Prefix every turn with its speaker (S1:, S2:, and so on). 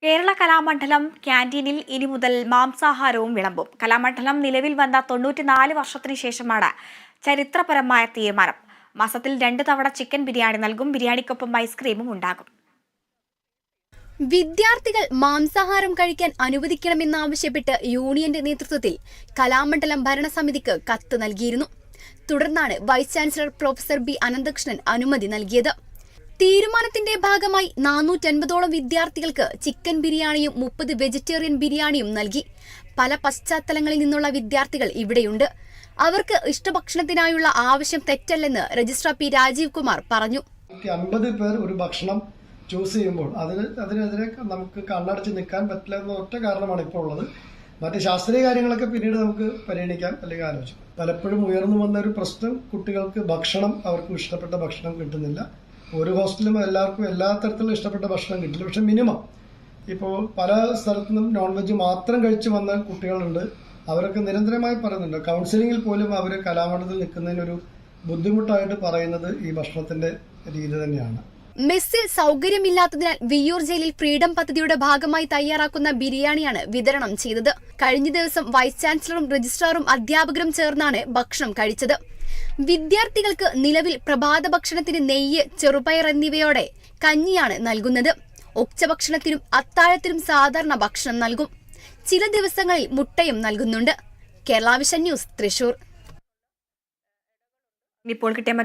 S1: കേരള കലാമണ്ഡലം ക്യാന്റീനിൽ ഇനി മുതൽ മാംസാഹാരവും വിളമ്പും. കലാമണ്ഡലം നിലവിൽ വന്ന 94 വർഷത്തിന് ശേഷമാണ് ചരിത്രപരമായ തീരുമാനം. മാസത്തിൽ 2 തവണ ചിക്കൻ ബിരിയാണി നൽകും. ബിരിയാണിക്കൊപ്പം ഐസ്ക്രീമും ഉണ്ടാകും.
S2: വിദ്യാർത്ഥികൾ മാംസാഹാരം കഴിക്കാൻ അനുവദിക്കണമെന്നാവശ്യപ്പെട്ട് യൂണിയന്റെ നേതൃത്വത്തിൽ കലാമണ്ഡലം ഭരണസമിതിക്ക് കത്ത് നൽകിയിരുന്നു. തുടർന്നാണ് vice chancellor professor B Ananthakrishnan അനുമതി നൽകിയത്. തീരുമാനത്തിന്റെ ഭാഗമായി 450ഓളം വിദ്യാർത്ഥികൾക്ക് ചിക്കൻ ബിരിയാണിയും 30 വെജിറ്റേറിയൻ ബിരിയാണിയും നൽകി. പല പശ്ചാത്തലങ്ങളിൽ നിന്നുള്ള വിദ്യാർത്ഥികൾ ഇവിടെയുണ്ട്. അവർക്ക് ഇഷ്ടഭക്ഷണത്തിനായുള്ള ആവശ്യം തെറ്റല്ലെന്ന് രജിസ്ട്രാർ പി രാജീവ് കുമാർ പറഞ്ഞു.
S3: 50 പേർ ഒരു ഭക്ഷണം ചൂസ് ചെയ്യുമ്പോൾ അതിനെതിരെ നമുക്ക് കണ്ണടച്ച് നിൽക്കാൻ പറ്റില്ല എന്ന ഒറ്റ കാരണമാണ് ഇപ്പോൾ ഉള്ളത്. മറ്റ് ശാസ്ത്രീയ കാര്യങ്ങളൊക്കെ പിന്നീട് നമുക്ക് പരിഗണിക്കാം അല്ലെങ്കിൽ ആലോചിക്കും. പലപ്പോഴും ഉയർന്നു വന്ന ഒരു പ്രശ്നം, കുട്ടികൾക്ക് ഭക്ഷണം അവർക്ക് ഇഷ്ടപ്പെട്ട ഭക്ഷണം കിട്ടുന്നില്ല. ഒരു ഹോസ്റ്റലിലും എല്ലാവർക്കും എല്ലാ തരത്തിലും ഇഷ്ടപ്പെട്ട ഭക്ഷണം കിട്ടില്ല. പക്ഷെ മിനിമം ഇപ്പോൾ പല സ്ഥലത്തു നിന്നും നോൺ വെജ് മാത്രം കഴിച്ചു വന്ന കുട്ടികളുണ്ട്. അവരൊക്കെ നിരന്തരമായി പറയുന്നുണ്ട്. കൗൺസിലിങ്ങിൽ പോലും അവർ കലാമണ്ഡലത്തിൽ നിൽക്കുന്നതിനൊരു ബുദ്ധിമുട്ടായിട്ട് പറയുന്നത് ഈ ഭക്ഷണത്തിന്റെ രീതി തന്നെയാണ്.
S2: മെസ്സിൽ സൗകര്യമില്ലാത്തതിനാൽ വിയ്യൂർ ജയിലിൽ ഫ്രീഡം പദ്ധതിയുടെ ഭാഗമായി തയ്യാറാക്കുന്ന ബിരിയാണിയാണ് വിതരണം ചെയ്തത്. കഴിഞ്ഞ ദിവസം വൈസ് ചാൻസലറും രജിസ്ട്രാറും അധ്യാപകരും ചേർന്നാണ് ഭക്ഷണം കഴിച്ചത്. വിദ്യാർത്ഥികൾക്ക് നിലവിൽ പ്രഭാത ഭക്ഷണത്തിന് നെയ്യ്, ചെറുപയർ എന്നിവയോടെ കഞ്ഞിയാണ് നൽകുന്നത്. ഉച്ചഭക്ഷണത്തിനും അത്താഴത്തിനും സാധാരണ ഭക്ഷണം നൽകും. ചില ദിവസങ്ങളിൽ മുട്ടയും നൽകുന്നുണ്ട്. Kerala vision news, Thrissur.
S1: ഇപ്പോൾ കിട്ടിയ